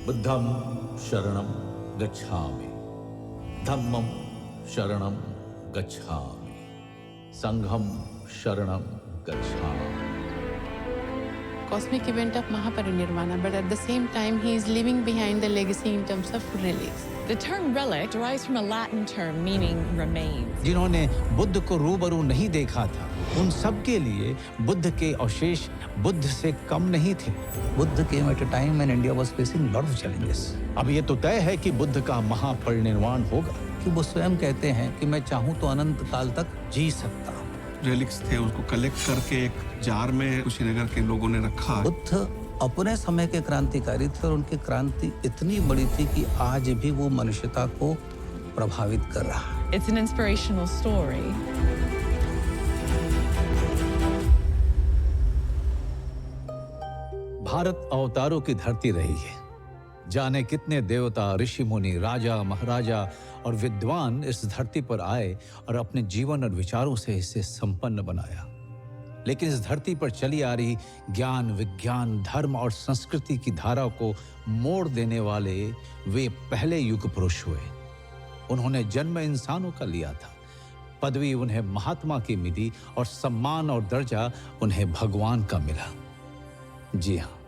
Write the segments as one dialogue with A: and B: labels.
A: बुद्धं शरणं गच्छामि, धम्मं शरणं गच्छामि, संघं शरणं गच्छामि.
B: Cosmic event of Mahaparinirvana, but at the same time he is leaving behind the legacy in terms of relics.
C: The term relic derives from a Latin term meaning remains.
D: जिन्होंने बुद्ध को रूबरू नहीं देखा था, उन सब के लिए बुद्ध के अवशेष बुद्ध से कम नहीं थे.
E: Buddha came at a time when India was facing lot of challenges.
D: अब ये तो तय है कि बुद्ध का महापरिनिर्वाण होगा.
E: कि वो स्वयं कहते हैं कि मैं चाहूं तो अनंत काल तक जी सकता हूं.
F: रेलिक्स थे, उसको कलेक्ट करके एक जार में कुशीनगर के लोगों ने रखा.
E: बुद्ध अपने समय के क्रांतिकारी थे और उनकी क्रांति इतनी बड़ी थी कि आज भी वो मनुष्यता को प्रभावित कर रहा है.
C: It's an inspirational story.
D: Bharat अवतारों की धरती रही है. जाने कितने देवता, ऋषि मुनि, राजा, महाराजा और विद्वान इस धरती पर आए और अपने जीवन और विचारों से इसे संपन्न बनाया. लेकिन इस धरती पर चली आ रही ज्ञान, विज्ञान, धर्म और संस्कृति की धारा को मोड़ देने वाले वे पहले युग पुरुष हुए. उन्होंने जन्म इंसानों का लिया था, पदवी उन्हें महात्मा की मिली और सम्मान और दर्जा उन्हें भगवान का मिला. जी हाँ,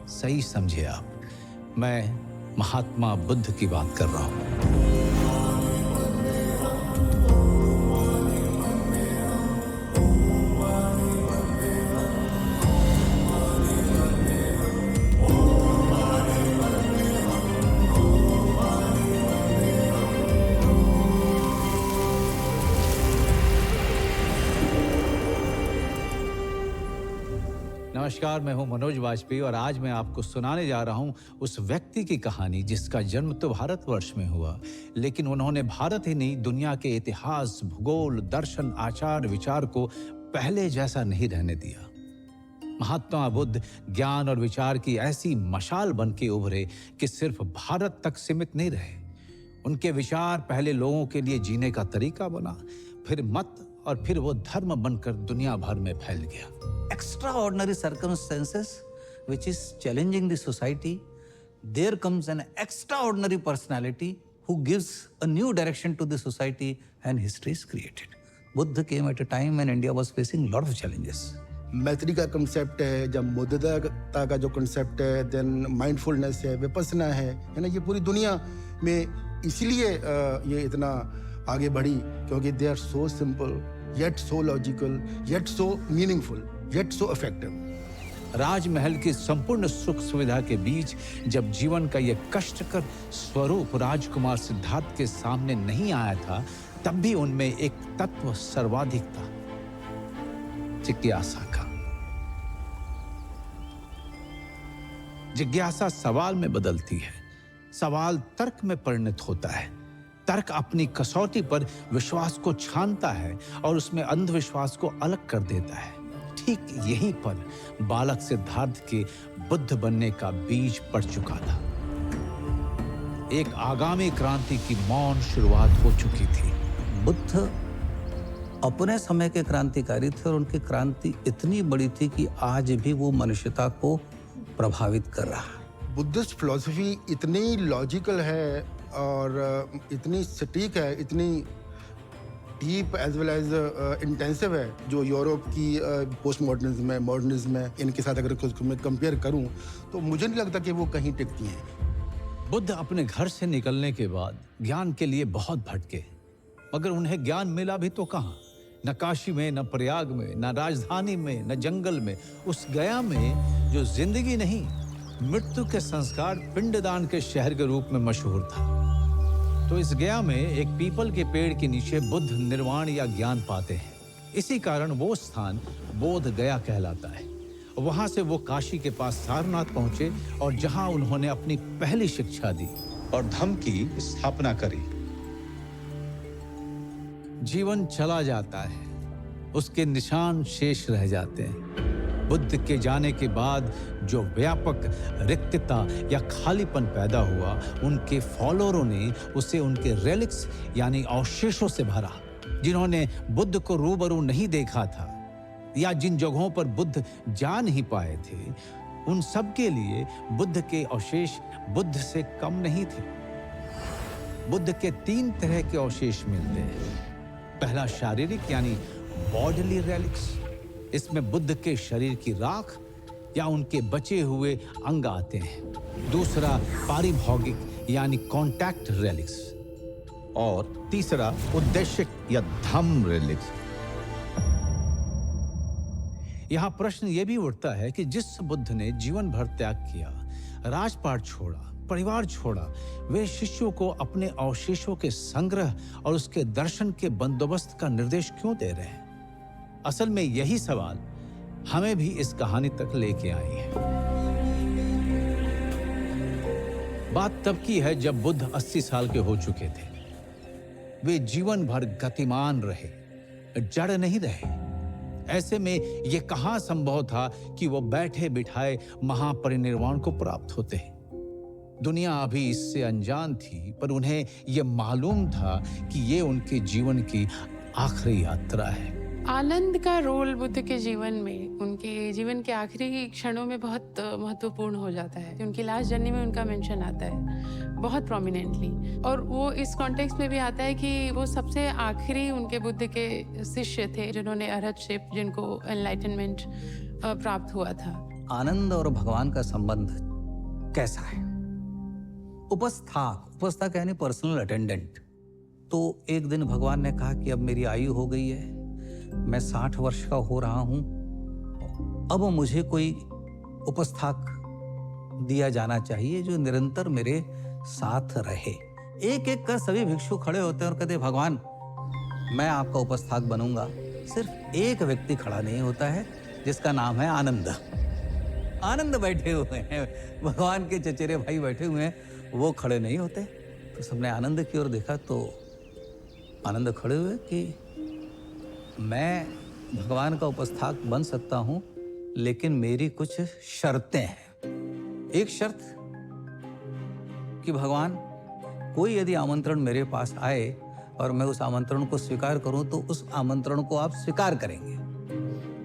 D: सही समझे आप, मैं महात्मा बुद्ध की बात कर रहा हूं. नमस्कार, मैं हूं मनोज वाजपेयी और आज मैं आपको सुनाने जा रहा हूं उस व्यक्ति की कहानी जिसका जन्म तो भारतवर्ष में हुआ, लेकिन उन्होंने भारत ही नहीं, दुनिया के इतिहास, भूगोल, दर्शन, आचार, विचार को पहले जैसा नहीं रहने दिया. महात्मा बुद्ध ज्ञान और विचार की ऐसी मशाल बन के उभरे कि सिर्फ भारत तक सीमित नहीं रहे. उनके विचार पहले लोगों के लिए जीने का तरीका बना, फिर मत और फिर वो धर्म बनकर दुनिया भर में फैल गया.
E: Extraordinary circumstances which is challenging the society, there comes an extraordinary personality who gives a new direction to the society and history is created. Buddha came at a time when India was facing lot of challenges.
G: मैत्री का concept है, जब मुद्दता का जो concept है, then mindfulness है, विपස්සना है ना, ये पूरी दुनिया में इसलिए ये इतना आगे बढ़ी क्योंकि they are so simple yet so logical yet so meaningful yet so effective.
D: Rajmahal की संपूर्ण सुख सुविधा के बीच जब जीवन का यह कष्टकर स्वरूप राजकुमार सिद्धार्थ के सामने नहीं आया था, तब भी उनमें एक तत्व सर्वाधिक था, जिज्ञासा का. जिज्ञासा सवाल में बदलती है, सवाल तर्क में परिणत होता है, तर्क अपनी कसौटी पर विश्वास को छानता है और उसमें अंधविश्वास को अलग कर देता है. ठीक यहीं पर बालक सिद्धार्थ के बुद्ध बनने का बीज पड़ चुका था. एक आगामी क्रांति की मौन शुरुआत हो चुकी थी.
E: बुद्ध अपने समय के क्रांतिकारी थे और उनकी क्रांति इतनी बड़ी थी कि आज भी वो मनुष्यता को प्रभावित कर रहा है.
G: बुद्धिस्ट फिलॉसफी इतनी लॉजिकल है और इतनी सटीक है, इतनी deep as well as intensive है, जो यूरोप की पोस्ट मॉडर्निज्म है, मॉडर्निज्म है, इनके साथ अगर उसको मैं कंपेयर करूं तो मुझे नहीं लगता कि वो कहीं टिकती हैं.
D: बुद्ध अपने घर से निकलने के बाद ज्ञान के लिए बहुत भटके, मगर उन्हें ज्ञान मिला भी तो कहाँ? न काशी में, न प्रयाग में, न राजधानी में, न जंगल में. उस गया में जो जिंदगी नहीं, मृत्यु के संस्कार पिंडदान के शहर के रूप में मशहूर था. तो इस गया में एक पीपल के पेड़ के नीचे बुद्ध निर्वाण या ज्ञान पाते हैं. इसी कारण वो स्थान बोध गया कहलाता है. वहां से वो काशी के पास सारनाथ पहुंचे और जहां उन्होंने अपनी पहली शिक्षा दी और धम्म की स्थापना करी. जीवन चला जाता है, उसके निशान शेष रह जाते हैं. बुद्ध के जाने के बाद जो व्यापक रिक्तता या खालीपन पैदा हुआ, उनके फॉलोअरों ने उसे उनके रेलिक्स यानी अवशेषों से भरा. जिन्होंने बुद्ध को रूबरू नहीं देखा था या जिन जगहों पर बुद्ध जा नहीं पाए थे, उन सब के लिए बुद्ध के अवशेष बुद्ध से कम नहीं थे। बुद्ध के 3 तरह के अवशेष मिलते हैं। पहला शारीरिक यानी बॉडीली रेलिक्स, इसमें बुद्ध के शरीर की राख या उनके बचे हुए अंग आते हैं। दूसरा पारिभौगिक यानी कॉन्टैक्ट रेलिक्स, और तीसरा उद्देश्य या धम्म रेलिक्स। यहां प्रश्न यह भी उठता है कि जिस बुद्ध ने जीवन भर त्याग किया, राजपाट छोड़ा, परिवार छोड़ा, वे शिष्यों को अपने अवशेषों के संग्रह और उसके दर्शन के बंदोबस्त का निर्देश क्यों दे रहे हैं? असल में यही सवाल हमें भी इस कहानी तक लेके आई है। बात तब की है जब बुद्ध 80 साल के हो चुके थे। वे जीवन भर गतिमान रहे, जड़ नहीं रहे। ऐसे में यह कहां संभव था कि वो बैठे बिठाए महापरिनिर्वाण को प्राप्त होते। दुनिया अभी इससे अनजान थी, पर उन्हें यह मालूम था कि ये उनके जीवन की आखिरी यात्रा है।
B: आनंद का रोल बुद्ध के जीवन में, उनके जीवन के आखिरी क्षणों में बहुत महत्वपूर्ण हो जाता है। उनकी लास्ट जर्नी में उनका मेंशन आता है बहुत प्रोमिनेंटली, और वो इस कॉन्टेक्स्ट में भी आता है कि वो सबसे आखिरी उनके बुद्ध के शिष्य थे जिन्होंने अरहतशिप, जिनको एनलाइटनमेंट प्राप्त हुआ था।
E: आनंद और भगवान का संबंध कैसा है? उपस्थाक यानी पर्सनल अटेंडेंट। तो एक दिन भगवान ने कहा कि अब मेरी आयु हो गई है, मैं 60 वर्ष का हो रहा हूं, अब मुझे कोई उपस्थाक दिया जाना चाहिए जो निरंतर मेरे साथ रहे। एक एक कर सभी भिक्षु खड़े होते हैं और कहते, भगवान मैं आपका उपस्थाक बनूंगा। सिर्फ एक व्यक्ति खड़ा नहीं होता है जिसका नाम है आनंद। आनंद बैठे हुए हैं, भगवान के चचेरे भाई बैठे हुए हैं, वो खड़े नहीं होते। तो सबने आनंद की ओर देखा तो आनंद खड़े हुए कि मैं भगवान का उपस्थाक बन सकता हूं, लेकिन मेरी कुछ शर्तें हैं। एक शर्त कि भगवान, कोई यदि आमंत्रण मेरे पास आए और मैं उस आमंत्रण को स्वीकार करूं तो उस आमंत्रण को आप स्वीकार करेंगे,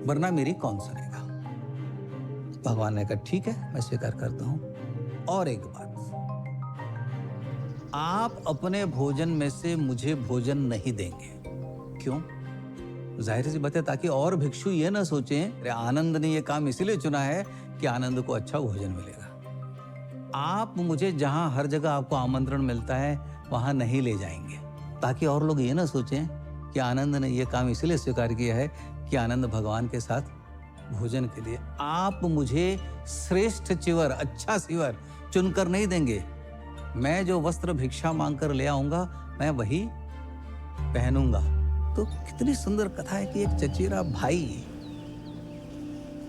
E: वरना मेरी कौन सुनेगा? भगवान ने कहा ठीक है, मैं स्वीकार करता हूं। और एक बात, आप अपने भोजन में से मुझे भोजन नहीं देंगे। क्यों? जाहिर सी बात है, ताकि और भिक्षु ये ना सोचें अरे आनंद ने ये काम इसीलिए चुना है कि आनंद को अच्छा भोजन मिलेगा। आप मुझे जहां हर जगह आपको आमंत्रण मिलता है वहां नहीं ले जाएंगे, ताकि और लोग ये ना सोचें कि आनंद ने ये काम इसलिए स्वीकार किया है कि आनंद भगवान के साथ भोजन के लिए। आप मुझे श्रेष्ठ चिवर, अच्छा चिवर चुनकर नहीं देंगे। मैं जो वस्त्र भिक्षा मांगकर ले आऊंगा मैं वही पहनूंगा। तो कितनी सुंदर कथा है कि एक चचेरा भाई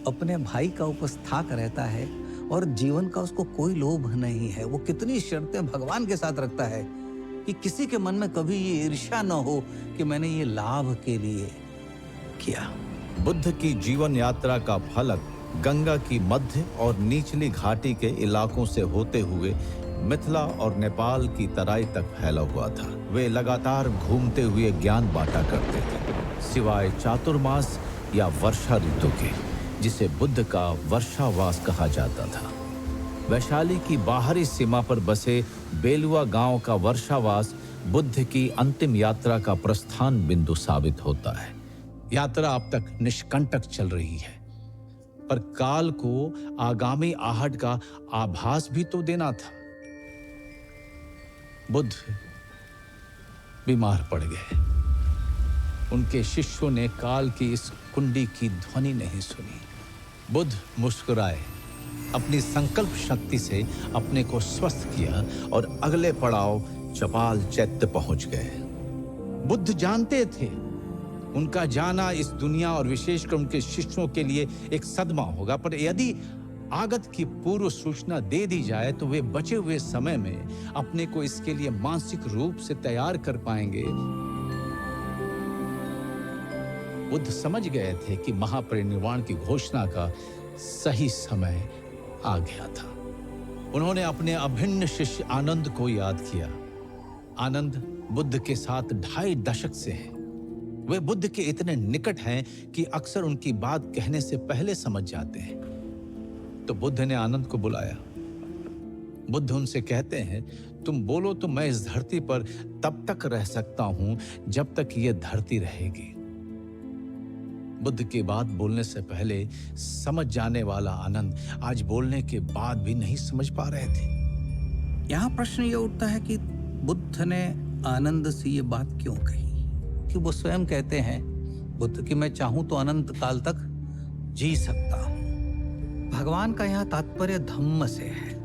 E: अपने भाई का उपस्थाक रहता है और जीवन का उसको कोई लोभ नहीं है। वो कितनी शर्तें भगवान के साथ रखता है कि किसी के मन में कभी ये ईर्ष्या न हो कि मैंने ये लाभ के लिए किया।
A: बुद्ध की जीवन यात्रा का फलक गंगा की मध्य और निचली घाटी के इलाकों से होते हुए मिथिला और नेपाल की तराई तक फैला हुआ था। वे लगातार घूमते हुए ज्ञान बांटा करते थे, सिवाय चातुर्मास या वर्षा ऋतु के, जिसे बुद्ध का वर्षावास कहा जाता था। वैशाली की बाहरी सीमा पर बसे बेलुआ गांव का वर्षावास बुद्ध की अंतिम यात्रा का प्रस्थान बिंदु साबित होता है।
D: यात्रा अब तक निष्कंटक चल रही है, पर काल को आगामी आहट का आभास भी तो देना था। बुद्ध बीमार पड़ गए। उनके शिष्यों ने काल की इस कुंडी की ध्वनि नहीं सुनी। बुद्ध मुस्कुराए, अपनी संकल्प शक्ति से अपने को स्वस्थ किया और अगले पड़ाव चपाल चैत्य पहुंच गए। बुद्ध जानते थे उनका जाना इस दुनिया और विशेषकर उनके शिष्यों के लिए एक सदमा होगा, पर यदि आगत की पूर्व सूचना दे दी जाए तो वे बचे हुए समय में अपने को इसके लिए मानसिक रूप से तैयार कर पाएंगे। बुद्ध समझ गए थे कि महापरिनिर्वाण की घोषणा का सही समय आ गया था। उन्होंने अपने अभिन्न शिष्य आनंद को याद किया। आनंद बुद्ध के साथ 2.5 दशक से हैं। वे बुद्ध के इतने निकट हैं कि अक्सर उनकी बात कहने से पहले समझ जाते हैं। तो बुद्ध ने आनंद को बुलाया। बुद्ध उनसे कहते हैं, तुम बोलो तो मैं इस धरती पर तब तक रह सकता हूं जब तक यह धरती रहेगी। बुद्ध की बात बोलने से पहले समझ जाने वाला आनंद आज बोलने के बाद भी नहीं समझ पा रहे थे।
E: यहाँ प्रश्न ये उठता है कि बुद्ध ने आनंद से ये बात क्यों कही? कि वो स्वयं कहते हैं बुद्ध कि मैं चाहूं तो अनंत काल तक जी सकता हूं। भगवान का यहाँ तात्पर्य धम्म से है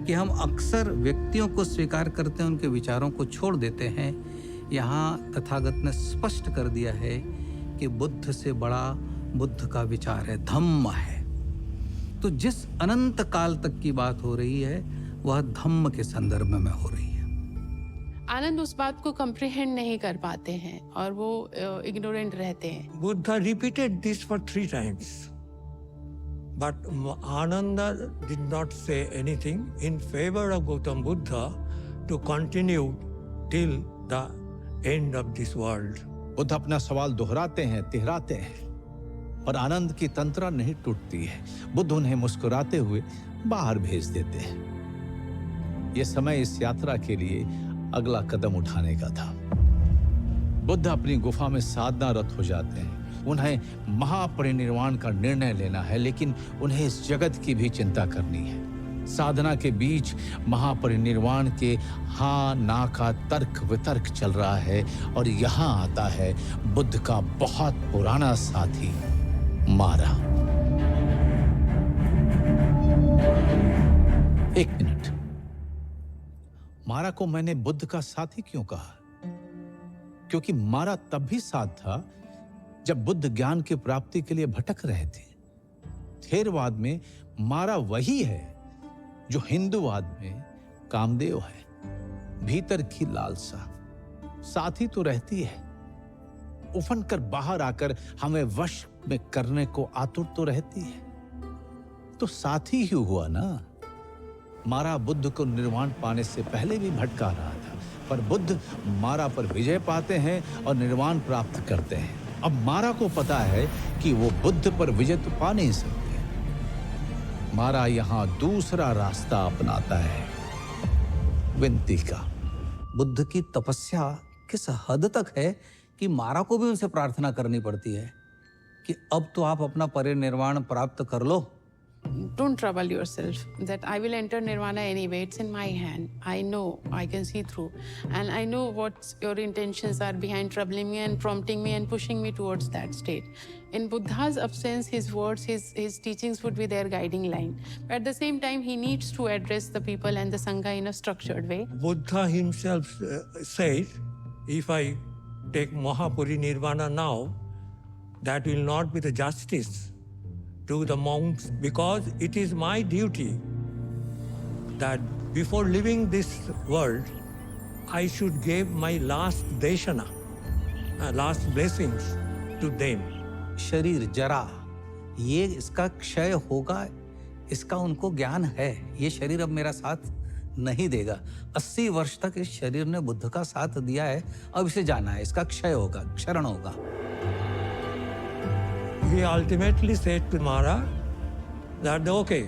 E: कि हम अक्सर व्यक्तियों को स्वीकार करते हैं, उनके विचारों को छोड़ देते हैं। यहाँ तथागत ने स्पष्ट कर दिया है कि बुद्ध से बड़ा बुद्ध का विचार है, धम्म है। तो जिस अनंत काल तक की बात हो रही है वह धम्म के संदर्भ में हो रही है।
B: आनंद उस बात को कंप्रीहेंड नहीं कर पाते हैं और वो इग्नोरेंट रहते हैं।
H: Buddha repeated this for 3 times. But Ananda did not say anything in favor of Gautam Buddha to continue till the end of this world.
D: Buddha अपना सवाल दोहराते हैं, तिहराते हैं, और आनंद की तंत्रा नहीं टूटती है। बुद्ध उन्हें मुस्कुराते हुए बाहर भेज देते हैं। यह समय इस यात्रा के लिए अगला कदम उठाने का था। बुद्ध अपनी गुफा में साधनारत हो जाते हैं। उन्हें महापरिनिर्वाण का निर्णय लेना है, लेकिन उन्हें इस जगत की भी चिंता करनी है। साधना के बीच महापरिनिर्वाण के हाँ ना का तर्क वितर्क चल रहा है, और यहां आता है बुद्ध का बहुत पुराना साथी मारा। एक मिनट, मारा को मैंने बुद्ध का साथी क्यों कहा? क्योंकि मारा तब भी साथ था जब बुद्ध ज्ञान की प्राप्ति के लिए भटक रहे थे। थेरवाद में मारा वही है जो हिंदूवाद में कामदेव है। भीतर की लालसा साथी तो रहती है, उफन कर बाहर आकर हमें वश में करने को आतुर तो रहती है। तो साथी ही हुआ ना। मारा बुद्ध को निर्वाण पाने से पहले भी भटका रहा था, पर बुद्ध मारा पर विजय पाते हैं और निर्वाण प्राप्त करते हैं। अब मारा को पता है कि वो बुद्ध पर विजय तो पा नहीं सकते। मारा यहां दूसरा रास्ता अपनाता है, विनती का।
E: बुद्ध की तपस्या किस हद तक है कि मारा को भी उनसे प्रार्थना करनी पड़ती है कि अब तो आप अपना परिनिर्वाण प्राप्त कर लो।
B: Don't trouble yourself, that I will enter nirvana anyway. It's in my hand. I know, I can see through. And I know what your intentions are behind troubling me and prompting me and pushing me towards that state. In Buddha's absence, his words, his teachings would be their guiding line. But at the same time, he needs to address the people and the Sangha in a structured way.
H: Buddha himself says, if I take Mahaparinirvana now, that will not be the justice to the monks, because it is my duty that before leaving this world, I should give my last deshana, last blessings to them.
E: शरीर जरा, ये इसका क्षय होगा, इसका उनको ज्ञान है। ये शरीर अब मेरा साथ नहीं देगा। 80 वर्ष तक इस शरीर ने बुद्ध का साथ दिया है, अब इसे जाना है, इसका क्षय होगा, क्षरण होगा।
H: He ultimately said to Mara that, okay,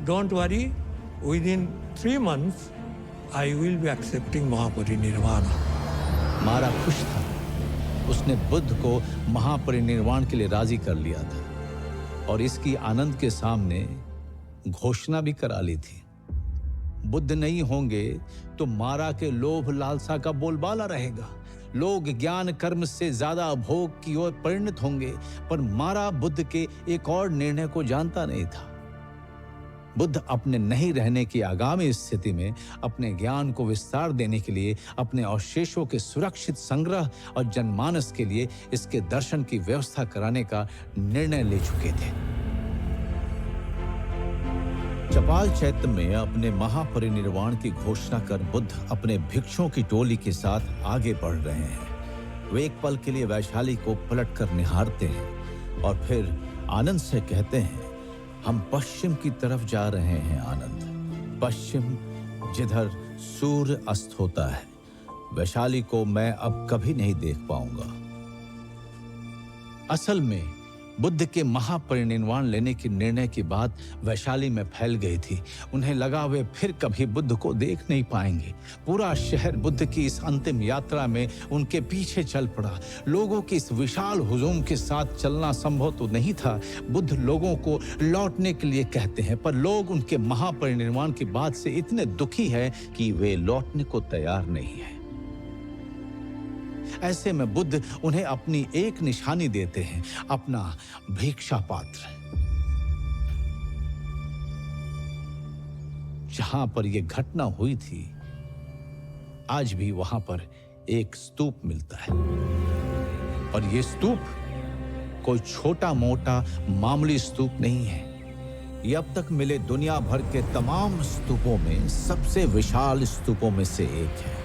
H: don't worry, within 3 months, I will be accepting Mahaparinirvana.
D: मारा खुश था। उसने बुद्ध को महापरिनिर्वाण के लिए राजी कर लिया था, और इसकी आनंद के सामने घोषणा भी करा ली थी। बुद्ध नहीं होंगे तो मारा के लोभ लालसा का बोलबाला रहेगा। लोग ज्ञान कर्म से ज्यादा भोग की ओर परिणत होंगे, पर मारा बुद्ध के एक और निर्णय को जानता नहीं था। बुद्ध अपने नहीं रहने की आगामी स्थिति में अपने ज्ञान को विस्तार देने के लिए, अपने अवशेषों के सुरक्षित संग्रह और जनमानस के लिए इसके दर्शन की व्यवस्था कराने का निर्णय ले चुके थे। चपाल चैत्य में अपने महापरिनिर्वाण की घोषणा कर बुद्ध अपने भिक्षुओं की टोली के साथ आगे बढ़ रहे हैं। वे एक पल के लिए वैशाली को पलटकर निहारते हैं और फिर आनंद से कहते हैं, हम पश्चिम की तरफ जा रहे हैं आनंद, पश्चिम जिधर सूर्य अस्त होता है। वैशाली को मैं अब कभी नहीं देख पाऊंगा। असल में बुद्ध के महापरिनिर्वाण लेने के निर्णय की बात वैशाली में फैल गई थी। उन्हें लगा वे फिर कभी बुद्ध को देख नहीं पाएंगे। पूरा शहर बुद्ध की इस अंतिम यात्रा में उनके पीछे चल पड़ा। लोगों की इस विशाल हुजूम के साथ चलना संभव तो नहीं था। बुद्ध लोगों को लौटने के लिए कहते हैं, पर लोग उनके महापरिनिर्वाण की बात से इतने दुखी हैं कि वे लौटने को तैयार नहीं हैं। ऐसे में बुद्ध उन्हें अपनी एक निशानी देते हैं, अपना भिक्षा पात्र। जहां पर यह घटना हुई थी, आज भी वहां पर एक स्तूप मिलता है। और यह स्तूप कोई छोटा मोटा मामूली स्तूप नहीं है। यह अब तक मिले दुनिया भर के तमाम स्तूपों में सबसे विशाल स्तूपों में से एक है।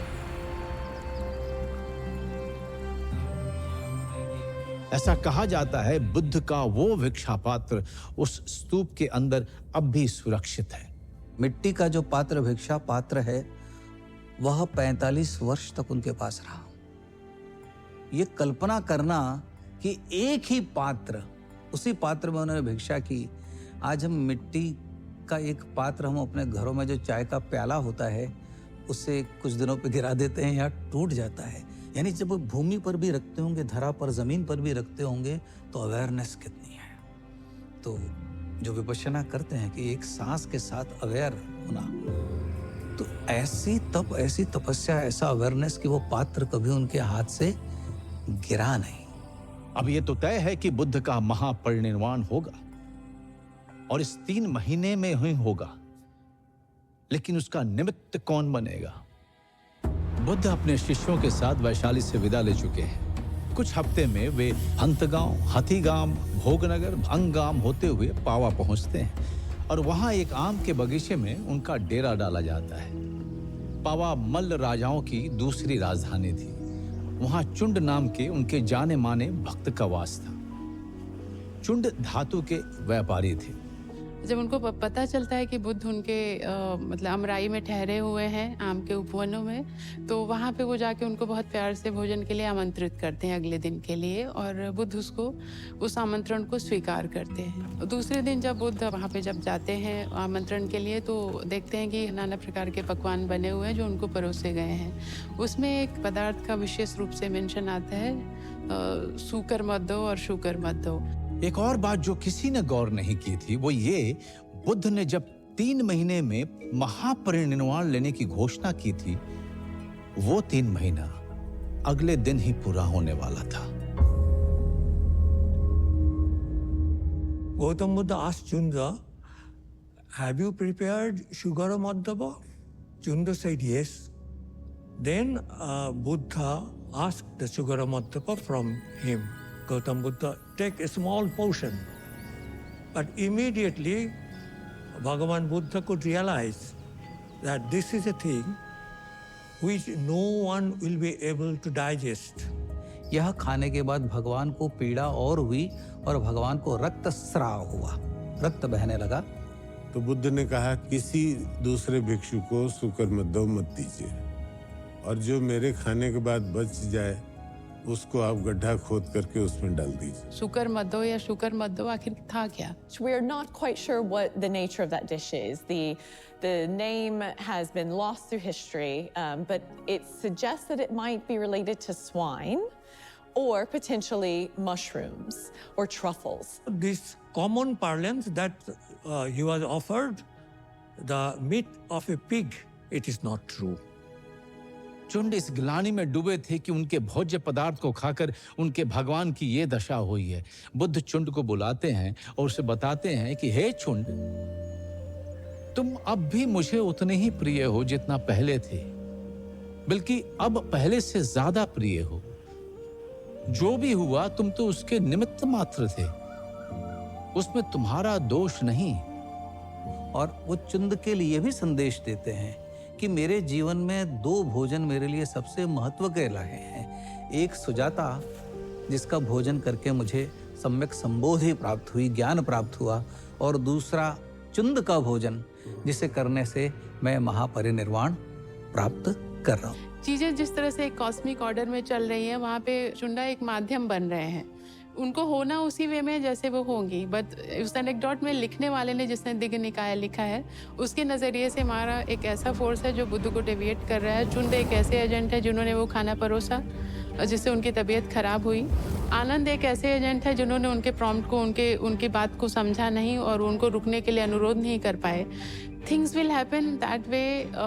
D: ऐसा कहा जाता है बुद्ध का वो भिक्षा पात्र उस स्तूप के अंदर अब भी सुरक्षित है।
E: मिट्टी का जो पात्र भिक्षा पात्र है वह 45 वर्ष तक उनके पास रहा। ये कल्पना करना कि एक ही पात्र, उसी पात्र में उन्होंने भिक्षा की। आज हम मिट्टी का एक पात्र हम अपने घरों में जो चाय का प्याला होता है उससे कुछ दिनों पे गिरा देते हैं या टूट जाता है। यानी जब भूमि पर भी रखते होंगे, धरा पर, जमीन पर भी रखते होंगे तो अवेयरनेस कितनी है। तो जो विपश्यना करते हैं कि एक सांस के साथ अवेयर होना, तो ऐसी तपस्या, ऐसा अवेयरनेस कि वो पात्र कभी उनके हाथ से गिरा नहीं।
D: अब ये तो तय है कि बुद्ध का महापरिनिर्वाण होगा और इस 3 महीने में ही होगा, लेकिन उसका निमित्त कौन बनेगा? बुद्ध अपने शिष्यों के साथ वैशाली से विदा ले चुके हैं। कुछ हफ्ते में वे हंतगांव, हाथीगाम, भोगनगर, भंगाम होते हुए पावा पहुंचते हैं और वहां एक आम के बगीचे में उनका डेरा डाला जाता है। पावा मल्ल राजाओं की दूसरी राजधानी थी। वहां चुंड नाम के उनके जाने माने भक्त का वास था। चुंड धातु के व्यापारी थे।
B: जब उनको पता चलता है कि बुद्ध उनके मतलब अमराई में ठहरे हुए हैं, आम के उपवनों में, तो वहाँ पे वो जाके उनको बहुत प्यार से भोजन के लिए आमंत्रित करते हैं अगले दिन के लिए, और बुद्ध उस आमंत्रण को स्वीकार करते हैं। दूसरे दिन जब बुद्ध वहाँ पे जब जाते हैं आमंत्रण के लिए, तो देखते हैं कि नाना प्रकार के पकवान बने हुए हैं जो उनको परोसे गए हैं। उसमें एक पदार्थ का विशेष रूप से मेंशन आता है, सूकर मद्दो और शुकर मद्दो।
D: एक और बात जो किसी ने गौर नहीं की थी वो ये, बुद्ध ने जब 3 महीने में महापरिनिर्वाण लेने की घोषणा की थी, वो 3 महीना अगले दिन ही पूरा होने वाला था।
H: Gautam Buddha asked Chunda, "Have you prepared Sugara Madhava?" Chunda said yes. Then Buddha asked the Sugara Madhava from him. Gautam Buddha, take a small portion. But immediately Bhagavan Buddha could realize that this is a thing which no one will be able to digest.
E: यह खाने के बाद भगवान को पीड़ा और हुई और भगवान को रक्तस्राव हुआ, रक्त बहने लगा।
I: तो बुद्ध ने कहा, किसी दूसरे भिक्षु को शुकर मद्दो मत दीजिए, और जो मेरे खाने के बाद बच जाए उसको आप गड्ढा खोद करके उसमें डाल दीजिए।
B: शुकर मद्दो या शुकर मद्दो आखिर था क्या?
J: We're not quite sure what the nature of that dish is. The name has been lost through history, but it suggests that it might be related to swine or potentially mushrooms or truffles.
H: This common parlance that he was offered the meat of a pig, it is not true.
D: चुंड इस ग्लानि में डूबे थे कि उनके भोज्य पदार्थ को खाकर उनके भगवान की ये दशा हुई है। बुद्ध चुंड को बुलाते हैं और उसे बताते हैं कि हे चुंड, तुम अब भी मुझे उतने ही प्रिय हो जितना पहले थे, बल्कि अब पहले से ज्यादा प्रिय हो। जो भी हुआ तुम तो उसके निमित्त मात्र थे, उसमें तुम्हारा दोष नहीं।
E: और वो चुंद के लिए भी संदेश देते हैं कि मेरे जीवन में 2 भोजन मेरे लिए सबसे महत्व के रहे हैं। एक सुजाता, जिसका भोजन करके मुझे सम्यक संबोधि प्राप्त हुई, ज्ञान प्राप्त हुआ, और दूसरा चुंद का भोजन, जिसे करने से मैं महापरिनिर्वाण प्राप्त कर रहा हूँ।
B: चीजें जिस तरह से एक कॉस्मिक ऑर्डर में चल रही हैं, वहाँ पे चुंडा एक माध्यम बन रहे हैं। उनको होना उसी वे में जैसे वो होंगी, बट उस एनेक्डोट में लिखने वाले ने, जिसने दिव्य निकाय लिखा है, उसके नज़रिए से मारा एक ऐसा फोर्स है जो बुद्ध को डेविएट कर रहा है। चुंद एक ऐसे एजेंट है जिन्होंने वो खाना परोसा जिससे उनकी तबीयत खराब हुई। आनंद एक ऐसे एजेंट है जिन्होंने उनके प्रॉम्प्ट को, उनकी बात को समझा नहीं और उनको रुकने के लिए अनुरोध नहीं कर पाए। Things will happen that way,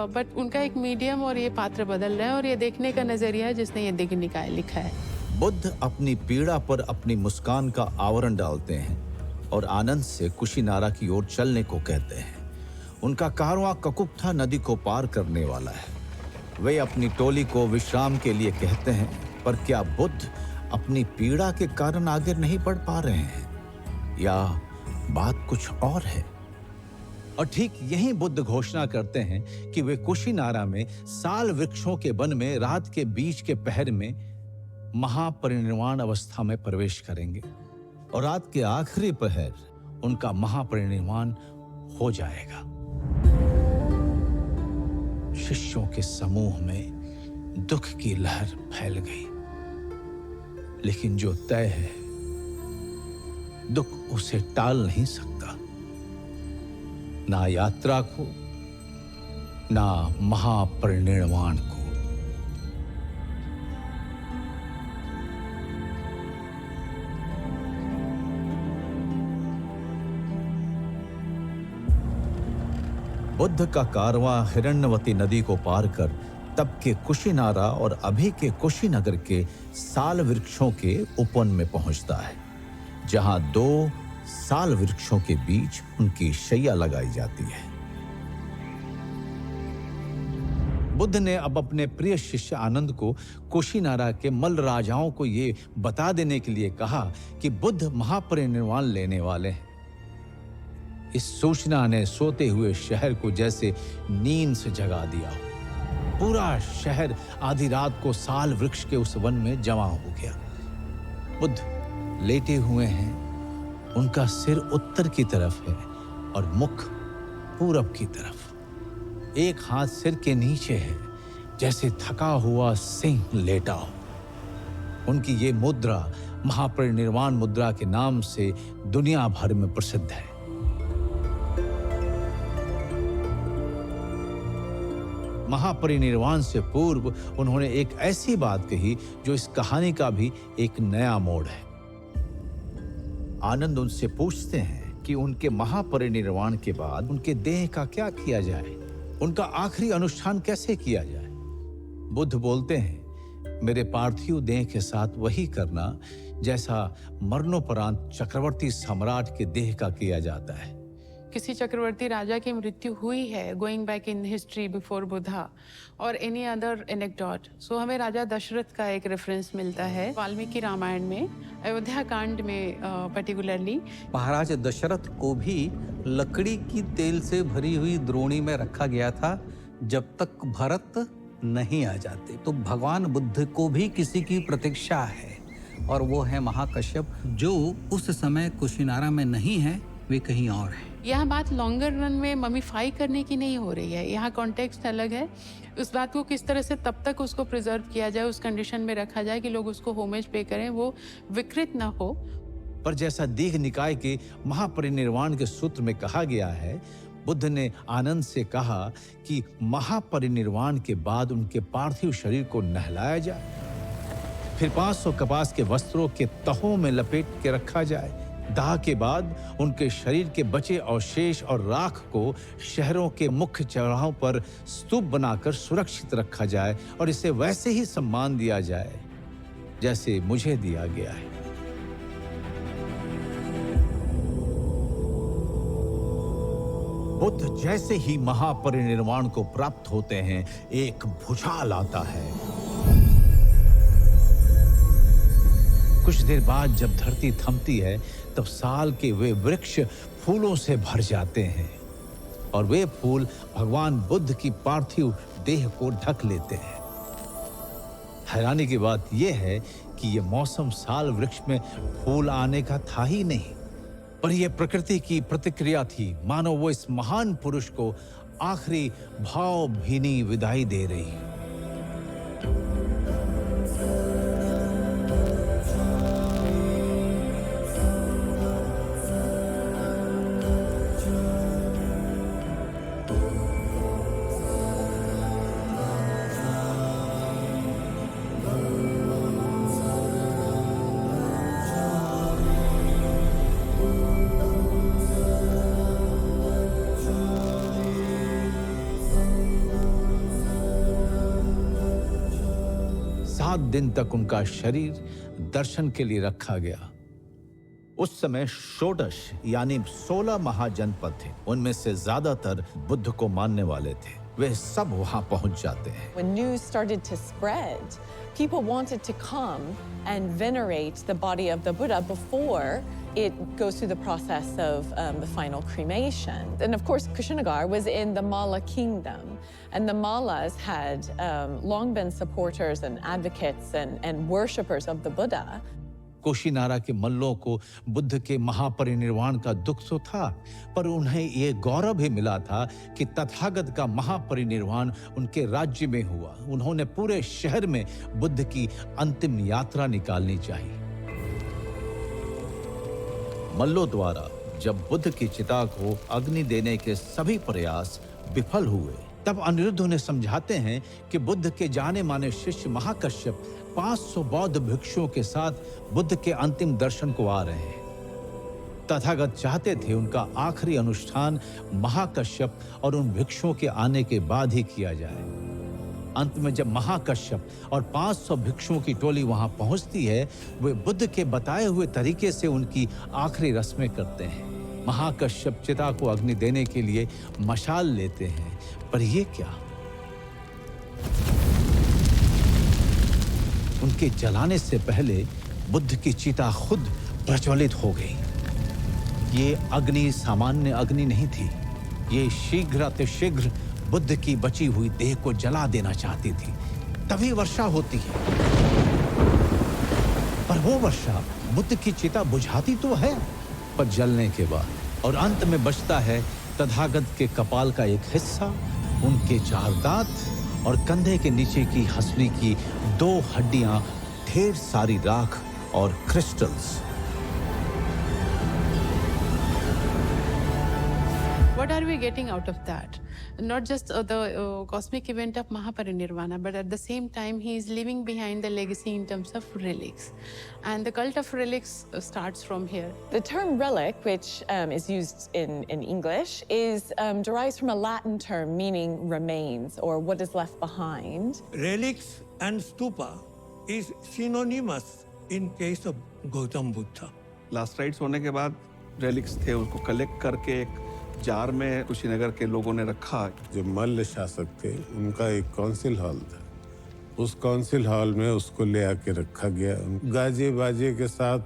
B: but उनका एक मीडियम और ये पात्र बदल रहा है, और ये देखने का नजरिया है जिसने ये दिव्य निकाय लिखा है।
A: बुद्ध अपनी पीड़ा पर अपनी मुस्कान का आवरण डालते हैं और आनंद से कुशीनारा की ओर चलने को कहते हैं। उनका कारवां ककुप्था नदी को पार करने वाला है। वे अपनी टोली को विश्राम के लिए कहते हैं, पर क्या बुद्ध अपनी पीड़ा के कारण आगे नहीं बढ़ पा रहे हैं, या बात कुछ और है?
D: और ठीक यही बुद्ध घोषणा करते हैं कि वे कुशीनारा में साल वृक्षों के वन में रात के बीच के पहर में महापरिनिर्वाण अवस्था में प्रवेश करेंगे,
A: और रात के आखिरी पहर
D: उनका महापरिनिर्वाण हो जाएगा। शिष्यों के समूह में दुख की लहर फैल गई, लेकिन जो तय है दुख उसे टाल नहीं सकता, ना यात्रा को, ना महापरिनिर्वाण को।
A: बुद्ध का कारवां हिरण्यवती नदी को पार कर तब के कुशीनारा और अभी के कुशीनगर के साल वृक्षों के उपवन में पहुंचता है, जहां 2 साल वृक्षों के बीच उनकी शैया लगाई जाती है।
D: बुद्ध ने अब अपने प्रिय शिष्य आनंद को कुशीनारा के मल्ल राजाओं को ये बता देने के लिए कहा कि बुद्ध महापरिनिर्वाण लेने वाले हैं। इस सूचना ने सोते हुए शहर को जैसे नींद से जगा दिया। पूरा शहर आधी रात को साल वृक्ष के उस वन में जमा हो गया। बुद्ध लेटे हुए हैं, उनका सिर उत्तर की तरफ है और मुख पूरब की तरफ। एक हाथ सिर के नीचे है, जैसे थका हुआ सिंह लेटा हो। उनकी ये मुद्रा महापरिनिर्वाण मुद्रा के नाम से दुनिया भर में प्रसिद्ध है। महापरिनिर्वाण से पूर्व उन्होंने एक ऐसी बात कही जो इस कहानी का भी एक नया मोड़ है।
A: आनंद उनसे पूछते हैं कि उनके महापरिनिर्वाण के बाद उनके देह का क्या किया जाए,
D: उनका आखिरी अनुष्ठान कैसे किया जाए। बुद्ध बोलते हैं, मेरे पार्थिव देह के साथ वही करना जैसा मरणोपरांत चक्रवर्ती सम्राट के देह का किया जाता है।
B: किसी चक्रवर्ती राजा की मृत्यु हुई है, going back in history before Buddha और एनी अदर एनेक्डोट, सो हमें राजा दशरथ का एक रेफरेंस मिलता है वाल्मीकि रामायण में, अयोध्या कांड में पर्टिकुलरली।
E: महाराज दशरथ को भी लकड़ी की तेल से भरी हुई द्रोणी में रखा गया था जब तक भरत नहीं आ जाते। तो भगवान बुद्ध को भी किसी की प्रतीक्षा है, और वो है महाकश्यप, जो उस समय कुशीनारा में नहीं है, वे कहीं और है।
B: यह बात लॉन्गर रन में ममीफाई करने की नहीं हो रही है, यहाँ कॉन्टेक्स्ट अलग है। उस बात को किस तरह से तब तक उसको प्रिजर्व किया जाए, उस कंडीशन में रखा जाए कि लोग उसको होमेज पे करें, वो विकृत ना हो।
D: पर जैसा दीघ निकाय के महापरिनिर्वाण के सूत्र में कहा गया है, बुद्ध ने आनंद से कहा कि महापरिनिर्वाण के बाद उनके पार्थिव शरीर को नहलाया जाए, फिर 500 कपास के वस्त्रों के तहों में लपेट के रखा जाए। दाह के बाद उनके शरीर के बचे अवशेष और राख को शहरों के मुख्य चौराहों पर स्तूप बनाकर सुरक्षित रखा जाए, और इसे वैसे ही सम्मान दिया जाए जैसे मुझे दिया गया है।
A: बुद्ध जैसे ही महापरिनिर्वाण को प्राप्त होते हैं, एक भूचाल आता है।
D: कुछ देर बाद जब धरती थमती है, तब साल के वे वृक्ष फूलों से भर जाते हैं, और वे फूल भगवान बुद्ध की पार्थिव देह को ढक लेते हैं। हैरानी की बात यह है कि यह मौसम साल वृक्ष में फूल आने का था ही नहीं, पर यह प्रकृति की प्रतिक्रिया थी, मानो वो इस महान पुरुष को आखिरी भावभीनी विदाई दे रही है। 7 दिन तक उनका शरीर दर्शन के लिए रखा गया।
A: उस समय षोडश यानी 16 महाजनपद थे। उनमें से ज्यादातर बुद्ध को मानने वाले थे। वे सब वहां पहुंच जाते हैं।
J: When news started to spread, people wanted to come and venerate the body of the Buddha before it goes through the process of the final cremation. And of course, Kushinagar was in the Malla kingdom, and the Mallas had long been supporters and advocates and worshippers of the Buddha.
D: Kushinara के मल्लों को बुद्ध के महापरिनिर्वाण का दुख तो था, पर उन्हें ये गौरव भी मिला था कि तथागत का महापरिनिर्वाण उनके राज्य में हुआ। उन्होंने पूरे शहर में बुद्ध की अंतिम यात्रा निकालनी चाहिए।
A: मल्लों द्वारा जब बुद्ध की चिता को अग्नि देने के सभी प्रयास विफल हुए,
D: तब अनिरुद्ध उन्हें समझाते हैं कि बुद्ध के जाने माने शिष्य महाकश्यप 500 बौद्ध भिक्षुओं के साथ बुद्ध के अंतिम दर्शन को आ रहे हैं। तथागत चाहते थे उनका आखिरी अनुष्ठान महाकश्यप और उन भिक्षुओं के आने के बाद ही किया जाए। अंत में जब महाकश्यप और 500 भिक्षुओं की टोली वहां पहुंचती है, वे बुद्ध के बताए हुए तरीके से उनकी आखिरी रस्में करते हैं। महाकश्यप चिता को अग्नि देने के लिए मशाल लेते हैं, पर ये क्या, उनके जलाने से पहले बुद्ध की चिता खुद प्रज्वलित हो गई। ये अग्नि सामान्य अग्नि नहीं थी, ये शीघ्रातिशीघ्र बुद्ध की बची हुई देह को जला देना चाहती थी। तभी वर्षा होती है, पर वो वर्षा बुद्ध की चिता बुझाती तो है, पर जलने के बाद। और अंत में बचता है तथागत के कपाल का एक हिस्सा, उनके 4 दांत और कंधे के नीचे की हंसली की 2 हड्डियां, ढेर सारी राख और crystals.
B: What are we getting out of that? Not just the cosmic event of Mahaparinirvana, but at the same time, he is leaving behind the legacy in terms of relics. And the cult of relics starts from here.
J: The term relic, which is used in English, is derives from a Latin term meaning remains or what is left behind.
H: Relics and stupa is synonymous in case of Gautam Buddha.
F: Last rites होने के बाद relics थे, उसको collect करके एक jar में कुशीनगर के लोगों ने रखा।
I: जो मल्ल शासक थे उनका एक काउंसिल हॉल था, उस काउंसिल हॉल में उसको ले आके रखा गया। गाजे बाजे के साथ,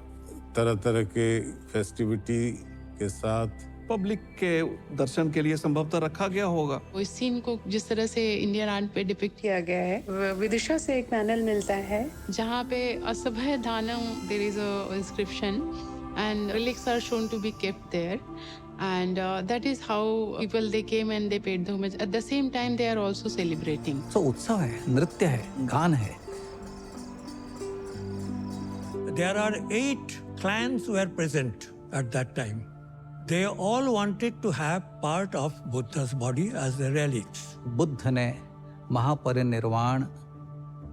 I: तरह तरह के फेस्टिविटी के साथ
F: पब्लिक के दर्शन के लिए संभवतः रखा गया होगा।
B: इस सीन को जिस तरह से इंडियन आर्ट पे डिपिक्ट किया गया है, विदिशा से एक पैनल मिलता है जहाँ पे असभय दानम there is a inscription and relics are shown to be kept there, and that is how people they came and they paid the homage. At the same time, they are also celebrating.
E: So उत्सव है, नृत्य है, गान है।
H: There are 8 clans were present at that time. They all wanted to have part of Buddha's body as the relics.
E: Buddha ने महापरिनिर्वाण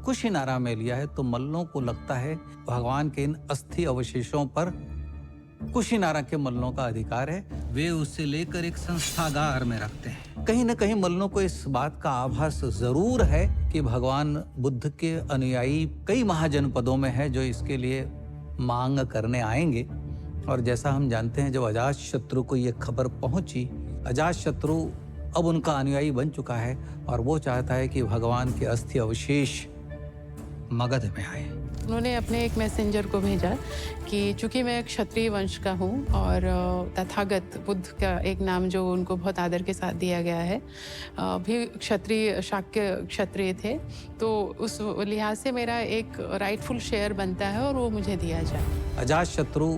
E: कुशीनारा में लिया है, तो मल्लों को लगता है भगवान के इन अस्थि अवशेषों पर कुशीनारा के मल्लों का अधिकार है। वे उसे लेकर एक संस्थागार में रखते हैं। कहीं न कहीं मल्लों को इस बात का आभास जरूर है कि भगवान बुद्ध के अनुयायी कई महाजनपदों में है जो इसके लिए मांग करने आएंगे। और जैसा हम जानते हैं, जब अजातशत्रु को ये खबर पहुंची, अजातशत्रु अब उनका अनुयायी बन चुका है और वो चाहता है कि भगवान के अस्थि अवशेष मगध में आए।
B: उन्होंने अपने एक मैसेंजर को भेजा कि चूंकि मैं क्षत्रिय वंश का हूँ और तथागत बुद्ध का एक नाम जो उनको बहुत आदर के साथ दिया गया है, भी क्षत्रिय शाक्य क्षत्रिय थे, तो उस लिहाज से मेरा एक राइटफुल शेयर बनता है और वो मुझे दिया जाए।
E: अजातशत्रु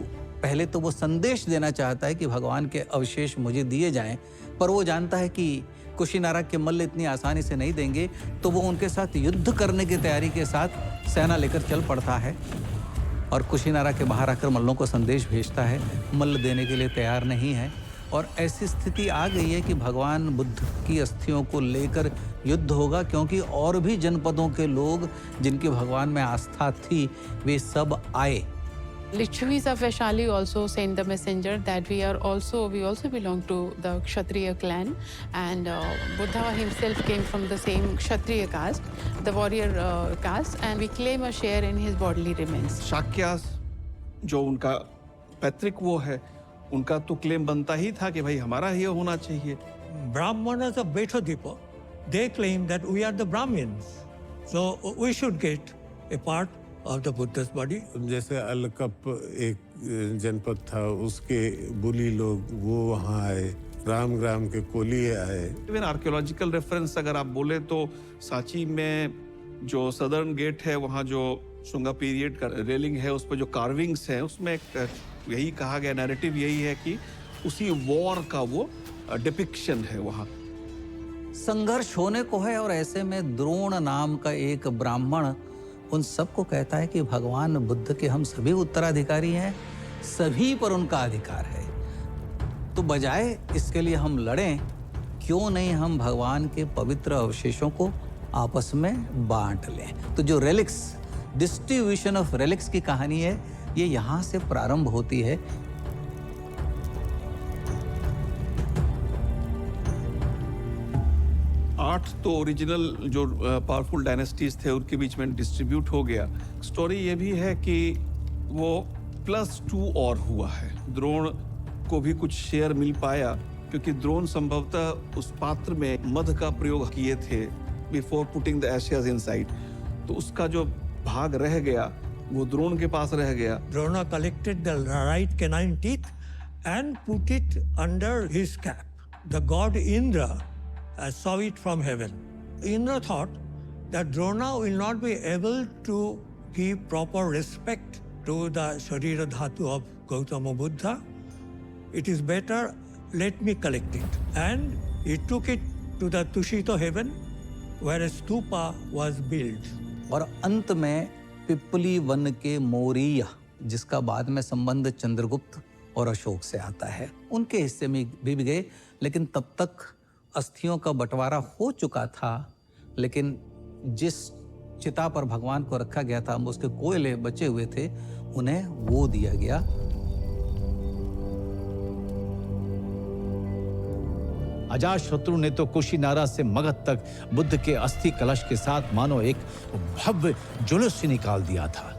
E: पहले तो वो संदेश देना चाहता है कि भगवान के अवशेष मुझे दिए जाएं, पर वो जानता है कि कुशीनारा के मल्ल इतनी आसानी से नहीं देंगे, तो वो उनके साथ युद्ध करने की तैयारी के साथ सेना लेकर चल पड़ता है और कुशीनारा के बाहर आकर मल्लों को संदेश भेजता है। मल्ल देने के लिए तैयार नहीं है और ऐसी स्थिति आ गई है कि भगवान बुद्ध की अस्थियों को लेकर युद्ध होगा, क्योंकि और भी जनपदों के लोग जिनकी भगवान में आस्था थी वे सब आए
B: Lichavis of Vaishali also sent the messenger that we also belong to the Kshatriya clan, and Buddha himself came from the same Kshatriya caste, the warrior caste, and we claim a share in his bodily remains.
F: शाक्यास जो उनका पैतृक वो है, उनका तो claim बनता ही था कि भाई हमारा ही होना चाहिए।
H: Brahmanas of Betadipa, they claim that we are the Brahmins. So we should get a part of the Buddha's body.
I: जैसे अलकप एक जनपद था, उसके बुली लोग वो वहाँ आए, रामग्राम के कोलिये आए।
F: इवन आर्कियोलॉजिकल रेफरेंस अगर आप बोले तो सांची में जो सदर्न गेट है, वहाँ जो शुंगा पीरियड का रेलिंग है, उस पर जो कार्विंग्स हैं, उसमें यही कहा गया, नैरेटिव यही है कि उसी वॉर का वो डिपिक्शन है वहाँ।
E: संघर्ष होने को है, और ऐसे में द्रोण नाम का एक ब्राह्मण उन सबको कहता है कि भगवान बुद्ध के हम सभी उत्तराधिकारी हैं, सभी पर उनका अधिकार है, तो बजाय इसके लिए हम लड़ें, क्यों नहीं हम भगवान के पवित्र अवशेषों को आपस में बांट लें। तो जो रेलिक्स, डिस्ट्रीब्यूशन ऑफ रेलिक्स की कहानी है, ये यहाँ से प्रारंभ होती है।
F: 8 तो ओरिजिनल जो पावरफुल डायनेस्टीज थे उनके बीच में डिस्ट्रीब्यूट हो गया। स्टोरी ये भी है कि वो +2 और हुआ है, द्रोण को भी कुछ शेयर मिल पाया, क्योंकि द्रोण संभवतः उस पात्र में मध का प्रयोग किए थे before putting the ashes inside, तो उसका जो भाग रह गया वो द्रोण के पास रह गया।
H: Drona collected the right canine teeth and put it under his cap. The god Indra saw it from heaven. Indra thought that Drona will not be able to give proper respect to the Sharira Dhatu of Gautama Buddha. It is better, let me collect it. And he took it to the Tushita heaven where a stupa was built.
E: और अंत में पिपली one के मौर्य, जिसका बाद में संबंध चंद्रगुप्त और अशोक से आता है, उनके हिस्से में भी गए, लेकिन तब तक अस्थियों का बंटवारा हो चुका था। लेकिन जिस चिता पर भगवान को रखा गया था, उसके कोयले बचे हुए थे, उन्हें वो दिया गया।
D: अजातशत्रु ने तो कुशीनारा से मगध तक बुद्ध के अस्थि कलश के साथ मानो एक भव्य जुलूस निकाल दिया था।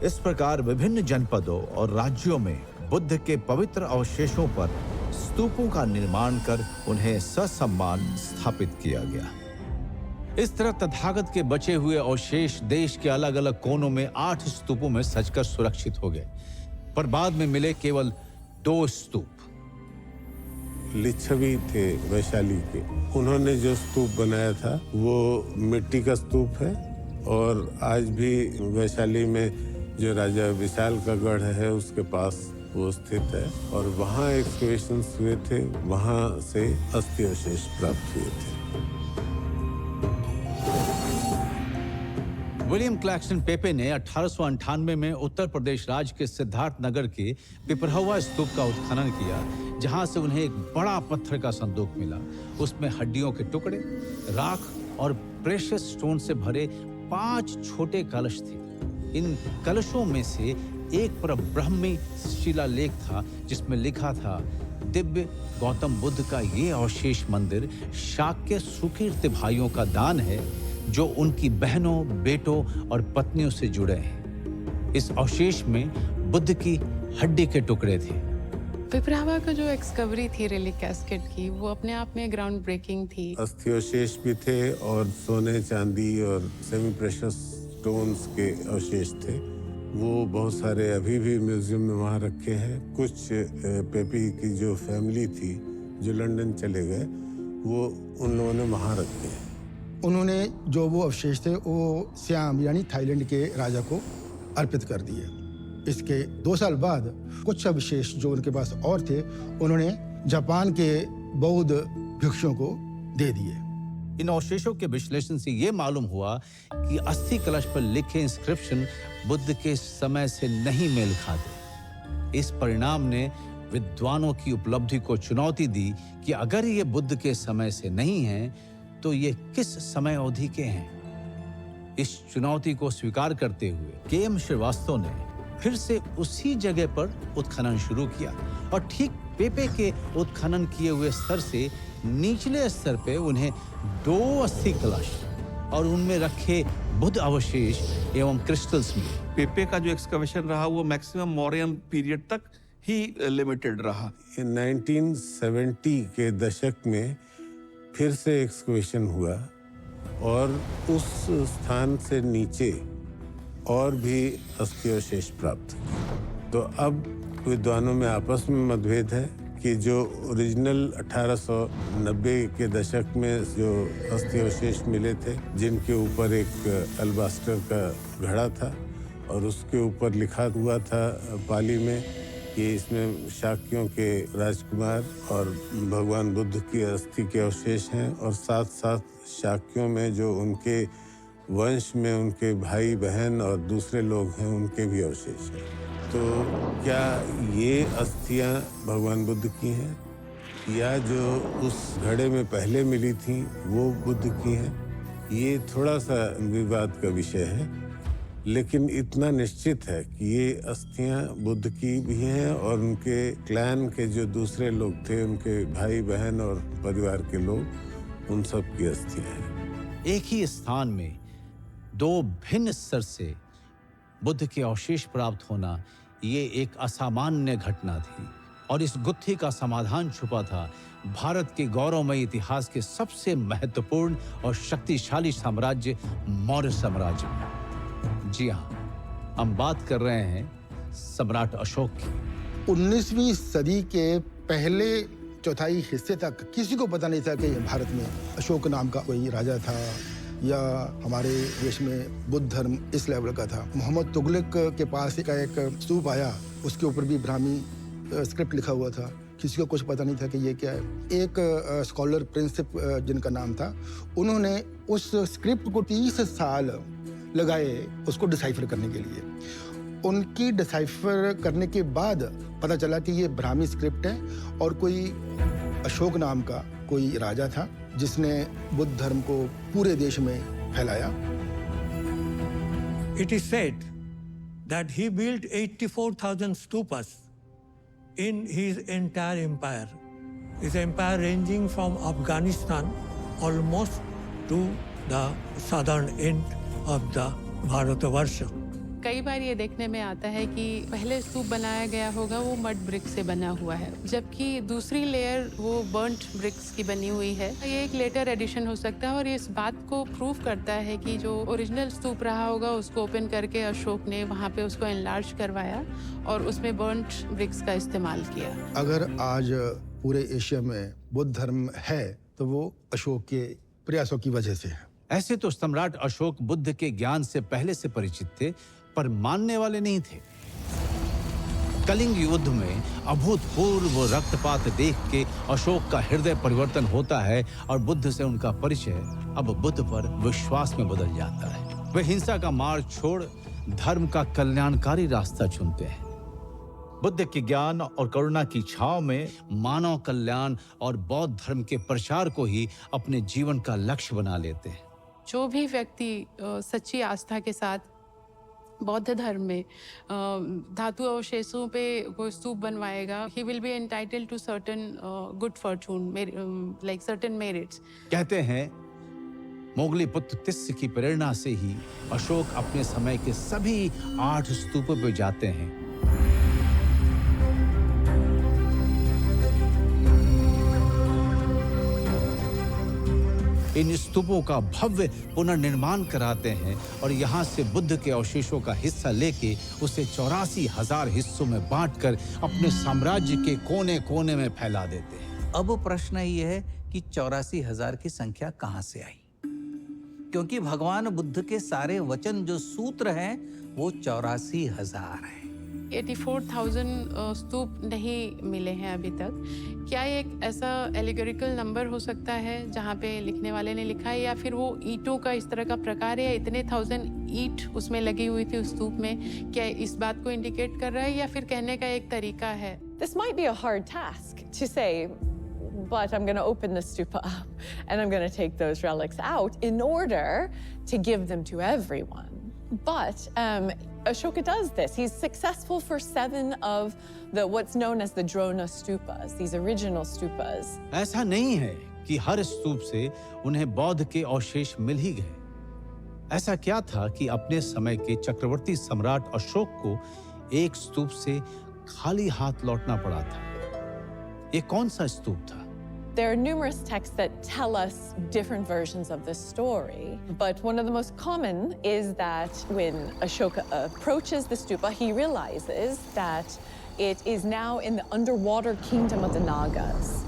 A: इस प्रकार विभिन्न जनपदों और राज्यों में बुद्ध के पवित्र अवशेषों पर स्तूपों का निर्माण कर उन्हें ससम्मान स्थापित किया गया।
D: इस तरह तथागत के बचे हुए अवशेष देश के अलग अलग कोनों में 8 स्तूपों में सजकर सुरक्षित हो गए, पर बाद में मिले केवल 2 स्तूप।
I: लिच्छवी थे वैशाली के, उन्होंने जो स्तूप बनाया था वो मिट्टी का स्तूप है, और आज भी वैशाली में जो राजा विशाल का गढ़ है उसके पास वो स्थित है, और वहाँ एक्सकवेशंस हुए थे, वहाँ से अस्थि अवशेष प्राप्त हुए थे।
D: विलियम क्लैक्सन पेपे ने 1898 में उत्तर प्रदेश राज्य के सिद्धार्थ नगर के पिपरहवा स्तूप का उत्खनन किया, जहां से उन्हें एक बड़ा पत्थर का संदूक मिला। उसमें हड्डियों के टुकड़े, राख और प्रेशियस स्टोन से भरे 5 छोटे कलश थे। इन कलशों में से एक पर ब्रह्मी शिलालेख था, जिसमें लिखा था, दिव्य गौतम बुद्ध का ये अवशेष मंदिर शाक्य सुकीर्ति भाइयों का दान है, जो उनकी बहनों, बेटों और पत्नियों से जुड़े हैं। इस अवशेष में बुद्ध की हड्डी के टुकड़े थे।
B: पिपरावा का जो एक्सकवरी थी रेलिक कैस्केट की, वो अपने आप में ग्राउंड ब्रेकिंग थी।
I: अस्थि अवशेष भी थे और सोने, चांदी और सेमी प्रेशियस स्टोन्स के अवशेष थे। वो बहुत सारे अभी भी म्यूजियम में वहाँ रखे हैं। कुछ पेपी की जो फैमिली थी जो लंदन चले गए, वो उन लोगों ने वहाँ रखे हैं।
G: उन्होंने जो वो अवशेष थे वो सियाम यानी थाईलैंड के राजा को अर्पित कर दिए। इसके 2 साल बाद कुछ अवशेष जो उनके पास और थे, उन्होंने जापान के बौद्ध भिक्षुओं को दे दिए।
D: इन अवशेषों के विश्लेषण से ये मालूम हुआ कि अस्थि कलश पर लिखे इंस्क्रिप्शन बुद्ध के समय से नहीं मेल खाते। इस परिणाम ने विद्वानों की उपलब्धि को चुनौती दी कि अगर ये बुद्ध के समय से नहीं हैं, तो ये किस समय अवधि के हैं। इस चुनौती को स्वीकार करते हुए के.एम. श्रीवास्तव ने फिर से उसी जगह पर उत्खनन शुरू किया और ठीक पेपे के उत्खनन किए हुए स्तर से निचले स्तर पे उन्हें 2 अस्थि कलश और उनमें रखे बुद्ध अवशेष एवं क्रिस्टल्स मिले।
F: पेपे का जो एक्सकवेशन रहा वो मैक्सिमम मौर्यन पीरियड तक ही लिमिटेड रहा।
I: 1970 के दशक में फिर से एक्सकवेशन हुआ और उस स्थान से नीचे और भी अस्थिअवशेष प्राप्त हुए। तो अब विद्वानों में आपस में मतभेद है कि जो ओरिजिनल 1890 के दशक में जो अस्थिअवशेष मिले थे, जिनके ऊपर एक अल्बास्टर का घड़ा था और उसके ऊपर लिखा हुआ था पाली में कि इसमें शाक्यों के राजकुमार और भगवान बुद्ध की अस्थि के अवशेष हैं और साथ साथ शाक्यों में जो उनके वंश में उनके भाई बहन और दूसरे लोग हैं उनके भी अवशेष हैं। तो क्या ये अस्थियां भगवान बुद्ध की हैं या जो उस घड़े में पहले मिली थी वो बुद्ध की हैं? ये थोड़ा सा विवाद का विषय है, लेकिन इतना निश्चित है कि ये अस्थियां बुद्ध की भी हैं और उनके क्लैन के जो दूसरे लोग थे, उनके भाई बहन और परिवार के लोग, उन सब की अस्थियां हैं।
D: एक ही स्थान में 2 भिन्न स्तर से बुद्ध के अवशेष प्राप्त होना ये एक असामान्य घटना थी और इस गुत्थी का समाधान छुपा था भारत के गौरवमय इतिहास के सबसे महत्वपूर्ण और शक्तिशाली साम्राज्य मौर्य साम्राज्य में। जी हाँ, हम बात कर रहे हैं सम्राट अशोक की।
G: 19वीं सदी के पहले चौथाई हिस्से तक किसी को पता नहीं था कि भारत में अशोक नाम का कोई राजा था या हमारे देश में बुद्ध धर्म इस लेवल का था। मोहम्मद तुगलक के पास एक स्तूप आया, उसके ऊपर भी ब्राह्मी स्क्रिप्ट लिखा हुआ था। किसी को कुछ पता नहीं था कि ये क्या है। एक स्कॉलर प्रिंसिप जिनका नाम था, उन्होंने उस स्क्रिप्ट को 30 साल लगाए उसको डिसाइफर करने के लिए। उनकी डिसाइफर करने के बाद पता चला कि ये ब्राह्मी स्क्रिप्ट है और कोई अशोक नाम का कोई राजा था जिसने बुद्ध धर्म को पूरे देश में फैलाया।
H: It is said that he built 84,000 stupas in his entire empire. His empire ranging from Afghanistan almost to the southern end of the Bharatavarsha.
B: कई बार ये देखने में आता है कि पहले स्तूप बनाया गया होगा वो मड ब्रिक से बना हुआ है, जबकि दूसरी लेयर वो बर्न्ट ब्रिक्स की बनी हुई है। ये एक लेटर एडिशन हो सकता है और इस बात को प्रूव करता है कि जो ओरिजिनल स्तूप रहा होगा उसको ओपन करके अशोक ने वहाँ पे उसको एनलार्ज करवाया और उसमें बर्न्ट ब्रिक्स का इस्तेमाल किया।
G: अगर आज पूरे एशिया में बुद्ध धर्म है तो वो अशोक के प्रयासों की वजह से है।
D: ऐसे तो सम्राट अशोक बुद्ध के ज्ञान से पहले से परिचित थे, पर मानने वाले नहीं थे। कलिंग युद्ध में अभूतपूर्व रक्तपात देख के अशोक का हृदय परिवर्तन होता है और बुद्ध से उनका परिचय अब बुद्ध पर विश्वास में बदल जाता है। वे हिंसा का मार्ग छोड़ धर्म का कल्याणकारी रास्ता चुनते हैं।
A: बुद्ध के ज्ञान और करुणा की छांव में
D: मानव कल्याण और बौद्ध धर्म के प्रचार को ही अपने जीवन का लक्ष्य बना लेते हैं।
B: जो भी व्यक्ति सच्ची आस्था के साथ बौद्ध धर्म में धातु अवशेषों पे वो स्तूप बनवाएगा, he will be entitled to certain good fortune, like certain merits.
D: कहते हैं मोगली पुत्र तिस्य की प्रेरणा से ही अशोक अपने समय के सभी 8 स्तूपों पर जाते हैं। इन स्तूपों का भव्य पुनर्निर्माण कराते हैं और यहाँ से बुद्ध के अवशेषों का हिस्सा लेके उसे 84,000 हिस्सों में बांटकर अपने साम्राज्य के कोने कोने में फैला देते हैं।
E: अब प्रश्न ये है कि 84,000 की संख्या कहाँ से आई? क्योंकि भगवान बुद्ध के सारे वचन जो सूत्र हैं वो 84,000 हैं।
B: 84,000 स्तूप नहीं मिले हैं अभी तक। क्या एक ऐसा एलिगोरिकल नंबर हो सकता है जहाँ पे लिखने वाले ने लिखा है, या फिर वो ईंटों का इस तरह का प्रकार है, इतने 1000 ईंट उसमें लगी हुई थी उस स्तूप में? क्या इस बात को इंडिकेट कर रहा है या फिर कहने का एक तरीका है?
J: This might be a hard task to say but I'm going to open the stupa up and I'm going to take those relics out in order to give them to everyone. But Ashoka does this. He's successful for 7 of what's known as the Drona stupas, these original stupas.
D: ऐसा नहीं है कि हर स्तूप से उन्हें बौद्ध के अवशेष मिल ही गए। ऐसा क्या था कि अपने समय के चक्रवर्ती सम्राट अशोक को एक स्तूप से खाली हाथ लौटना पड़ा था। ये कौन सा स्तूप था?
J: There are numerous texts that tell us different versions of this story, but one of the most common is that when Ashoka approaches the stupa, he realizes that it is now in the underwater kingdom of the Nagas.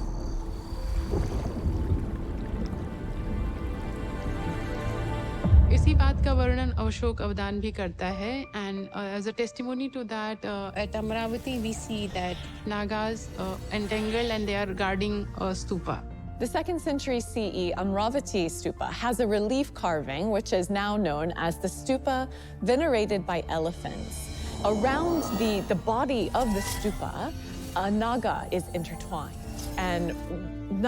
B: इसी बात का वर्णन अशोक अवदान भी करता है and as a testimony to that at Amaravati we see that Nagas entangled and they are guarding a stupa.
J: The 2nd century CE Amravati stupa has a relief carving which is now known as the stupa venerated by elephants. Around the body of the stupa, a naga is intertwined, and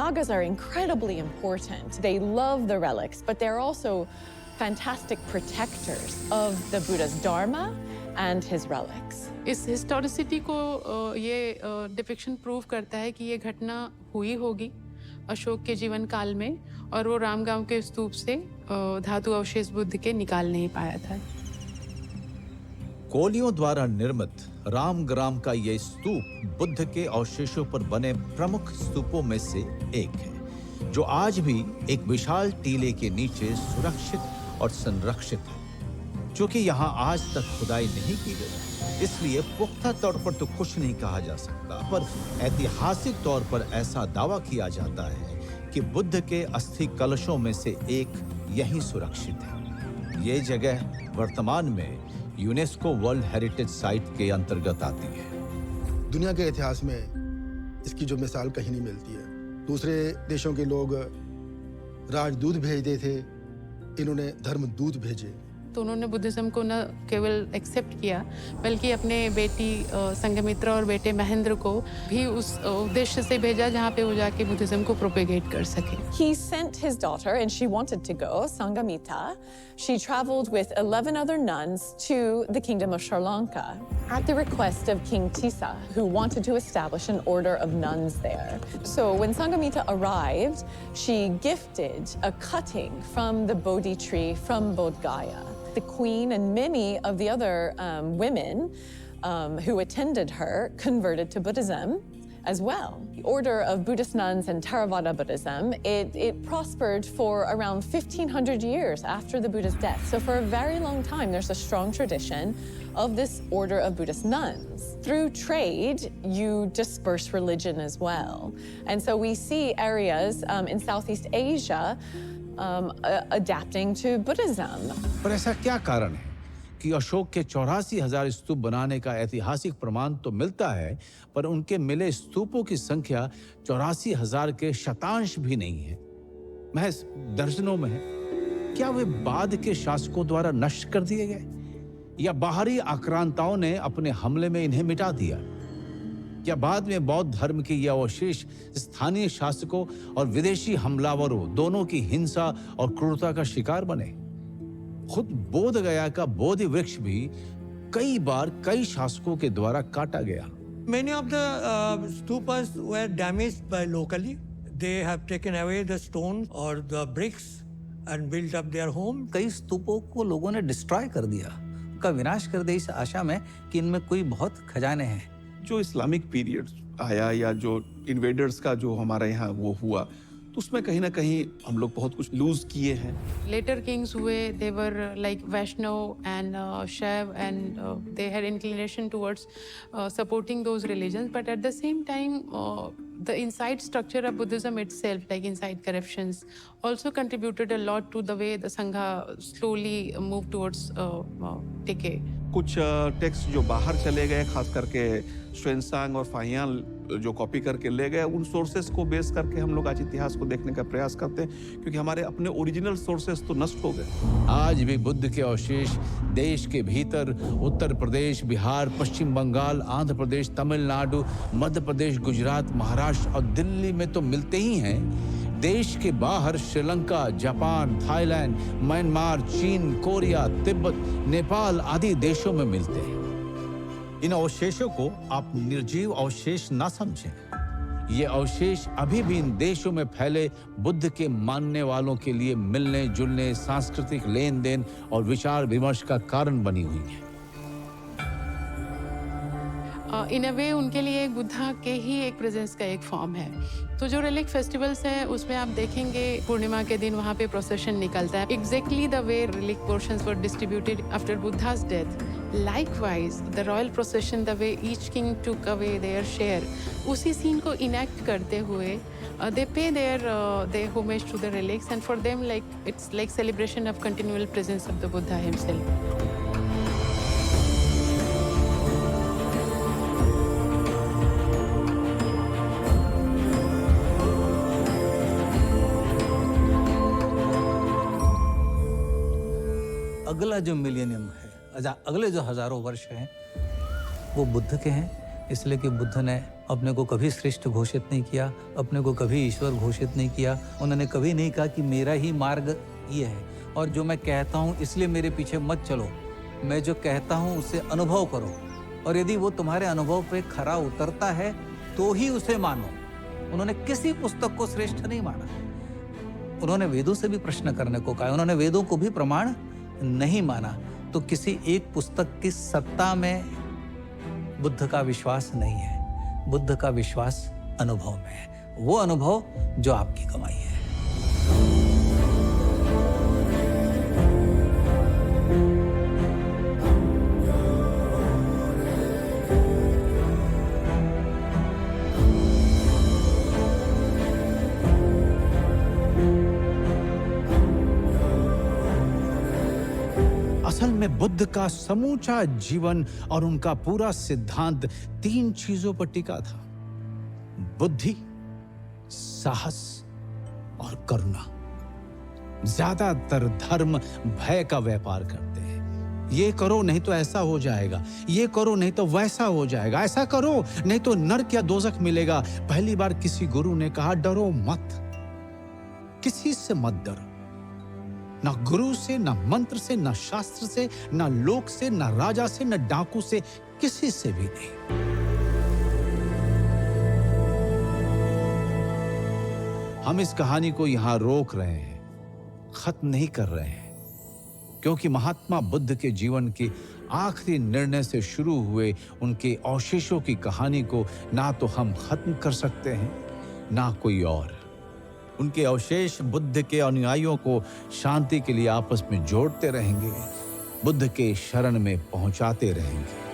J: nagas are incredibly important. They love the relics, but they're also fantastic protectors of the Buddha's dharma and his relics.
B: इस historicity को ये depiction prove करता है कि ये घटना हुई होगी अशोक के जीवन काल में और वो रामगांव के स्तूप से धातु अवशेष बुद्ध के निकाल नहीं पाया था।
A: कोलियों द्वारा निर्मित रामग्राम का ये स्तूप बुद्ध के अवशेषों पर बने प्रमुख स्तूपों में से एक है, जो आज भी एक विशाल टीले के नीचे सुरक्षित और संरक्षित है। चूंकि यहाँ आज तक खुदाई नहीं की गई, इसलिए पुख्ता तौर पर तो कुछ नहीं कहा जा सकता, पर ऐतिहासिक तौर पर ऐसा दावा किया जाता है कि बुद्ध के अस्थि कलशों में से एक यहीं सुरक्षित है। ये जगह वर्तमान में यूनेस्को वर्ल्ड हेरिटेज साइट के अंतर्गत आती है।
G: दुनिया के इतिहास में इसकी जो मिसाल कहीं नहीं मिलती है। दूसरे देशों के लोग राजदूत भेजते थे, इन्होंने धर्मदूत भेजे।
B: तो उन्होंने बुद्धिज्म को न केवल एक्सेप्ट किया बल्कि अपने बेटी संघमित्रा और बेटे महेंद्र को भी उस उद्देश्य से भेजा जहाँ पे वो जाके बुद्धिज्म को प्रोपेगेट कर सके।
J: He sent his daughter, and she wanted to go, Sangamita. She traveled with 11 other nuns to the kingdom of Sri Lanka at the request of King Tissa, who wanted to establish an order of nuns there. So when Sangamita arrived, she gifted a cutting from the Bodhi tree from Bodh Gaya. The queen and many of the other women who attended her converted to Buddhism as well. The order of Buddhist nuns and Theravada Buddhism, it prospered for around 1,500 years after the Buddha's death. So for a very long time, there's a strong tradition of this order of Buddhist nuns. Through trade, you disperse religion as well. And so we see areas in Southeast Asia adapting to Buddhism.
D: पर ऐसा क्या कारण है कि अशोक के 84,000 स्तूप बनाने का ऐतिहासिक प्रमाण तो मिलता है, पर उनके मिले स्तूपों की संख्या 84,000 के शतांश भी नहीं है, महज दर्जनों में है। क्या वे बाद के शासकों द्वारा नष्ट कर दिए गए या बाहरी आक्रांताओं ने अपने हमले में इन्हें मिटा दिया? क्या बाद में बौद्ध धर्म के ये अवशेष स्थानीय शासकों और विदेशी हमलावरों दोनों की हिंसा और क्रूरता का शिकार बने? खुद बोध गया का बोधि वृक्ष भी कई बार कई शासकों के द्वारा काटा गया।
H: Many of the stupas were damaged by locally. They have taken away the stones or the bricks and built up their home.
E: कई स्तूपों को लोगों ने डिस्ट्रॉय कर दिया, उनका विनाश कर दिया इस आशा में कि इनमें कोई बहुत खजाने हैं।
F: जो इस्लामिक पीरियड आया या जो इन्वेडर्स का जो हमारे यहाँ वो हुआ, तो उसमें कहीं ना कहीं हम लोग बहुत कुछ लूज किए हैं।
B: Later kings हुए, they were like Vaishnav and Shaiv, and they had inclination towards supporting those religions, but at the same time the inside structure of Buddhism itself, like inside corruptions, also contributed a lot to the way the Sangha slowly moved towards decay.
F: कुछ text जो बाहर चले गए, खास करके श्वेनसांग और फाहियान जो copy करके ले गए, उन सोर्सेस को बेस करके हम लोग आज इतिहास को देखने का प्रयास करते हैं, क्योंकि हमारे अपने ओरिजिनल सोर्सेस तो नष्ट हो गए।
D: आज भी बुद्ध के अवशेष देश के भीतर उत्तर प्रदेश, बिहार, पश्चिम बंगाल, आंध्र प्रदेश, तमिलनाडु, मध्य प्रदेश, गुजरात, महाराष्ट्र महाराष्ट्र और दिल्ली में तो मिलते ही हैं, देश के बाहर श्रीलंका, जापान, थाईलैंड, म्यांमार, चीन, कोरिया, तिब्बत, नेपाल आदि देशों में मिलते हैं।
A: इन अवशेषों को आप निर्जीव अवशेष न समझें।
D: ये अवशेष अभी भी इन देशों में फैले बुद्ध के मानने वालों के लिए मिलने जुलने, सांस्कृतिक लेन देन और विचार विमर्श का कारण बनी हुई है।
B: इन अ वे उनके लिए एक बुद्धा के ही एक प्रेजेंस का एक फॉर्म है। तो जो रिलिक फेस्टिवल्स हैं उसमें आप देखेंगे पूर्णिमा के दिन वहाँ पे प्रोसेशन निकलता है, exactly the way relic portions were distributed after Buddha's death. Likewise, the royal procession, the way each king took away their share, उसी सीन को इनैक्ट करते हुए they pay their homage to the relics, and for them it's like celebration of continual presence of the Buddha himself.
E: अगला जो millennium है, अगले जो हजारों वर्ष हैं, वो बुद्ध के हैं, इसलिए कि बुद्ध ने अपने को कभी श्रेष्ठ घोषित नहीं किया, अपने को कभी ईश्वर घोषित नहीं किया। उन्होंने कभी नहीं कहा कि मेरा ही मार्ग ये है और जो मैं कहता हूँ इसलिए मेरे पीछे मत चलो, मैं जो कहता हूँ उसे अनुभव करो, और यदि वो तुम्हारे अनुभव पे खरा उतरता है तो ही उसे मानो। उन्होंने किसी पुस्तक को श्रेष्ठ नहीं माना। उन्होंने वेदों से भी प्रश्न करने को कहा, उन्होंने वेदों को भी प्रमाण नहीं माना। तो किसी एक पुस्तक की सत्ता में बुद्ध का विश्वास नहीं है, बुद्ध का विश्वास अनुभव में है, वो अनुभव जो आपकी कमाई है।
D: असल में बुद्ध का समूचा जीवन और उनका पूरा सिद्धांत 3 चीजों पर टिका था: बुद्धि, साहस और करुणा। ज्यादातर धर्म भय का व्यापार करते हैं। ये करो नहीं तो ऐसा हो जाएगा, ये करो नहीं तो वैसा हो जाएगा, ऐसा करो नहीं तो नरक या दोजख मिलेगा। पहली बार किसी गुरु ने कहा डरो मत, किसी से मत डरो, ना गुरु से, ना मंत्र से, ना शास्त्र से, ना लोक से, ना राजा से, ना डाकू से, किसी से भी नहीं। हम इस कहानी को यहां रोक रहे हैं, खत्म नहीं कर रहे हैं, क्योंकि महात्मा बुद्ध के जीवन के आखिरी निर्णय से शुरू हुए उनके अवशेषों की कहानी को ना तो हम खत्म कर सकते हैं, ना कोई और।
A: उनके अवशेष बुद्ध के अनुयायियों को शांति के लिए आपस में जोड़ते रहेंगे, बुद्ध के शरण में पहुंचाते रहेंगे।